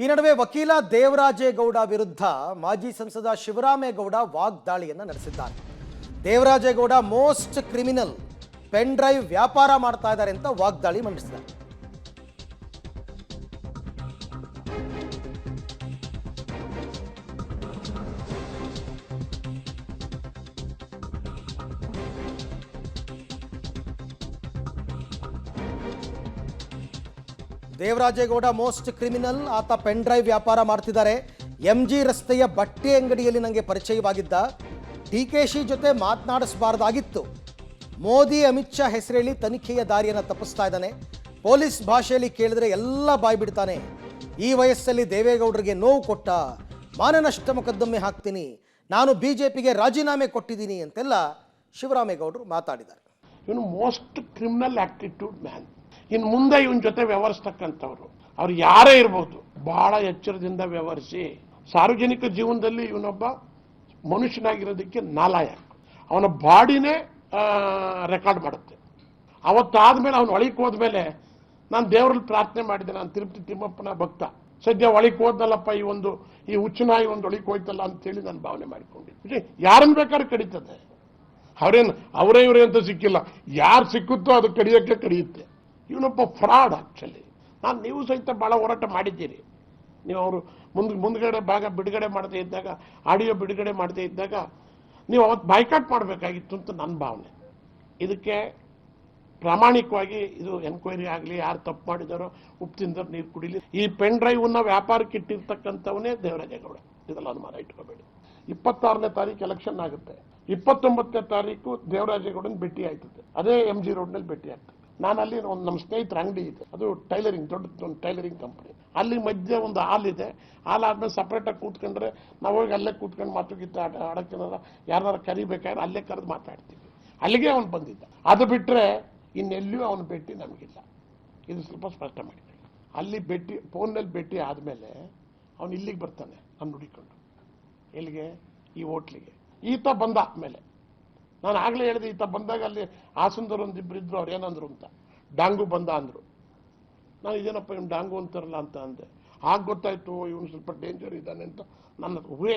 ಈ ನಡುವೆ ವಕೀಲ ದೇವರಾಜೇಗೌಡ ವಿರುದ್ಧ ಮಾಜಿ ಸಂಸದ ಶಿವರಾಮೇಗೌಡ ವಾಗ್ದಾಳಿಯನ್ನು ನಡೆಸಿದ್ದಾರೆ. Devaraje Gowda most criminal, pen drive ವ್ಯಾಪಾರ ಮಾಡ್ತಾ ಇದ್ದಾರೆ ಅಂತ ವಾಗ್ದಾಳಿ ಮಂಡಿಸಿದ್ದಾರೆ. ದೇವರಾಜೇಗೌಡ ಮೋಸ್ಟ್ ಕ್ರಿಮಿನಲ್, ಆತ ಪೆನ್ ಡ್ರೈವ್ ವ್ಯಾಪಾರ ಮಾಡ್ತಿದ್ದಾರೆ. MG ರಸ್ತೆಯ ಬಟ್ಟೆ ಅಂಗಡಿಯಲ್ಲಿ ನನಗೆ ಪರಿಚಯವಾಗಿದ್ದ. DKಶಿ ಜೊತೆ ಮಾತನಾಡಿಸಬಾರ್ದಾಗಿತ್ತು. ಮೋದಿ ಅಮಿತ್ ಶಾ ಹೆಸರೇಳಿ ತನಿಖೆಯ ದಾರಿಯನ್ನು ತಪ್ಪಿಸ್ತಾ ಇದ್ದಾನೆ. ಪೊಲೀಸ್ ಭಾಷೆಯಲ್ಲಿ ಕೇಳಿದ್ರೆ ಎಲ್ಲ ಬಾಯ್ ಬಿಡ್ತಾನೆ. ಈ ವಯಸ್ಸಲ್ಲಿ ದೇವೇಗೌಡರಿಗೆ ನೋವು ಕೊಟ್ಟ, ಮಾನನಷ್ಟ ಮೊಕದ್ದಮೆ ಹಾಕ್ತೀನಿ, ನಾನು BJಪಿಗೆ ರಾಜೀನಾಮೆ ಕೊಟ್ಟಿದ್ದೀನಿ ಅಂತೆಲ್ಲ ಶಿವರಾಮೇಗೌಡರು ಮಾತಾಡಿದ್ದಾರೆ. ಇವನು ಮೋಸ್ಟ್ ಕ್ರಿಮಿನಲ್ ಆಟಿಟ್ಯೂಡ್ ಮ್ಯಾನ್. ಇನ್ನು ಮುಂದೆ ಇವನ ಜೊತೆ ವ್ಯವಹರಿಸ್ತಕ್ಕಂಥವ್ರು ಅವ್ರು ಯಾರೇ ಇರ್ಬೋದು, ಬಹಳ ಎಚ್ಚರದಿಂದ ವ್ಯವಹರಿಸಿ. ಸಾರ್ವಜನಿಕ ಜೀವನದಲ್ಲಿ ಇವನೊಬ್ಬ ಮನುಷ್ಯನಾಗಿರೋದಕ್ಕೆ ನಾಲಾಯಕ. ಅವನ ಬಾಡಿನೇ ರೆಕಾರ್ಡ್ ಮಾಡುತ್ತೆ. ಅವತ್ತಾದ್ಮೇಲೆ ಅವನು ಒಳಗೆ ಹೋದ್ಮೇಲೆ ನಾನು ದೇವರಲ್ಲಿ ಪ್ರಾರ್ಥನೆ ಮಾಡಿದೆ, ನಾನು ತಿರುಪತಿ ತಿಮ್ಮಪ್ಪನ ಭಕ್ತ, ಸದ್ಯ ಒಳಗೆ ಹೋದ್ನಲ್ಲಪ್ಪ, ಈ ಹುಚ್ಚನಾಯಿ ಒಂದು ಒಳಗೆ ಹೋಯ್ತಲ್ಲ ಅಂತೇಳಿ ನಾನು ಭಾವನೆ ಮಾಡಿಕೊಂಡಿದ್ದೆ. ಯಾರನ್ನು ಬೇಕಾದ್ರೆ ಕಡಿತದೆ, ಅವರೇ ಇವರೇ ಅಂತ ಸಿಕ್ಕಿಲ್ಲ, ಯಾರು ಸಿಕ್ಕುತ್ತೋ ಅದು ಕಡಿಯೋಕ್ಕೆ ಕಡಿಯುತ್ತೆ. ಇವನೊಬ್ಬ ಫ್ರಾಡ್. ಆಕ್ಚುಲಿ ನೀವು ಸಹಿತ ಭಾಳ ಹೋರಾಟ ಮಾಡಿದ್ದೀರಿ. ನೀವು ಅವರು ಮುಂದ್ಗಡೆ ಭಾಗ ಬಿಡುಗಡೆ ಮಾಡದೇ ಇದ್ದಾಗ, ಆಡಿಯೋ ಬಿಡುಗಡೆ ಮಾಡದೇ ಇದ್ದಾಗ ನೀವು ಅವತ್ತು ಬಾಯ್ಕಾಟ್ ಮಾಡಬೇಕಾಗಿತ್ತು ಅಂತ ನನ್ನ ಭಾವನೆ. ಇದಕ್ಕೆ ಪ್ರಾಮಾಣಿಕವಾಗಿ ಇದು ಎನ್ಕ್ವೈರಿ ಆಗಲಿ, ಯಾರು ತಪ್ಪು ಮಾಡಿದಾರೋ ಉಪ್ಪು ತಿಂದವ್ರು ನೀರು ಕುಡಿಲಿ. ಈ ಪೆನ್ ಡ್ರೈವ್ನ ವ್ಯಾಪಾರಕ್ಕೆ ಇಟ್ಟಿರ್ತಕ್ಕಂಥವನೇ ದೇವರಾಜೇಗೌಡ, ಇದೆಲ್ಲ ಅನುಮಾನ ಇಟ್ಕೋಬೇಡಿ. 26ನೇ ತಾರೀಕು ಎಲೆಕ್ಷನ್ ಆಗುತ್ತೆ. 29ನೇ ತಾರೀಕು ದೇವರಾಜೇಗೌಡನ ಭೇಟಿ ಆಯ್ತದೆ, ಅದೇ MG ರೋಡ್ನಲ್ಲಿ ಭೇಟಿ ಆಗ್ತದೆ. ನಾನು ಅಲ್ಲಿ ಒಂದು ನಮ್ಮ ಸ್ನೇಹಿತರ ಅಂಗಡಿ ಇದೆ, ಅದು ಟೈಲರಿಂಗ್, ದೊಡ್ಡ ಟೈಲರಿಂಗ್ ಕಂಪನಿ. ಅಲ್ಲಿ ಮಧ್ಯೆ ಒಂದು ಹಾಲ್ ಇದೆ. ಹಾಲ್ ಆದ್ಮೇಲೆ ಸಪ್ರೇಟಾಗಿ ಕೂತ್ಕೊಂಡ್ರೆ ನಾವು ಹೋಗಿ ಅಲ್ಲೇ ಕೂತ್ಕೊಂಡು ಮಾತುಗಿತ್ತ ಆಡೋಕ್ಕೆನಾರ ಯಾರು ಕರಿಬೇಕಾದ್ರೆ ಅಲ್ಲೇ ಕರೆದು ಮಾತಾಡ್ತೀವಿ. ಅಲ್ಲಿಗೆ ಅವನು ಬಂದಿದ್ದ. ಅದು ಬಿಟ್ಟರೆ ಇನ್ನೆಲ್ಲಿಯೂ ಅವನ ಭೇಟಿ ನಮಗಿಲ್ಲ. ಇದು ಸ್ವಲ್ಪ ಸ್ಪಷ್ಟ ಮಾಡಿದೆ. ಅಲ್ಲಿ ಭೇಟಿ, ಫೋನ್ನಲ್ಲಿ ಭೇಟಿ ಆದಮೇಲೆ ಅವನು ಇಲ್ಲಿಗೆ ಬರ್ತಾನೆ, ನಾನು ನುಡಿಕೊಂಡು. ಎಲ್ಲಿಗೆ? ಈ ಹೋಟ್ಲಿಗೆ. ಈತ ಬಂದ ಮೇಲೆ ನಾನು ಆಗಲೇ ಹೇಳಿದೆ, ಈತ ಬಂದಾಗ ಅಲ್ಲಿ ಹಾಸನದವ್ರು ಒಂದಿಬ್ಬರು ಇದ್ರು, ಅವ್ರು ಏನಂದ್ರು ಅಂತ, ಡಾಂಗು ಬಂದ ಅಂದರು. ನಾನು ಇದೇನಪ್ಪ ಇವ್ನು ಡಾಂಗು ಅಂತಾರಲ್ಲ ಅಂತ ಅಂದೆ. ಆಗ ಗೊತ್ತಾಯ್ತು ಇವನು ಸ್ವಲ್ಪ ಡೇಂಜರ್ ಇದ್ದಾನೆ ಅಂತ ನನ್ನ ಊಹೆ.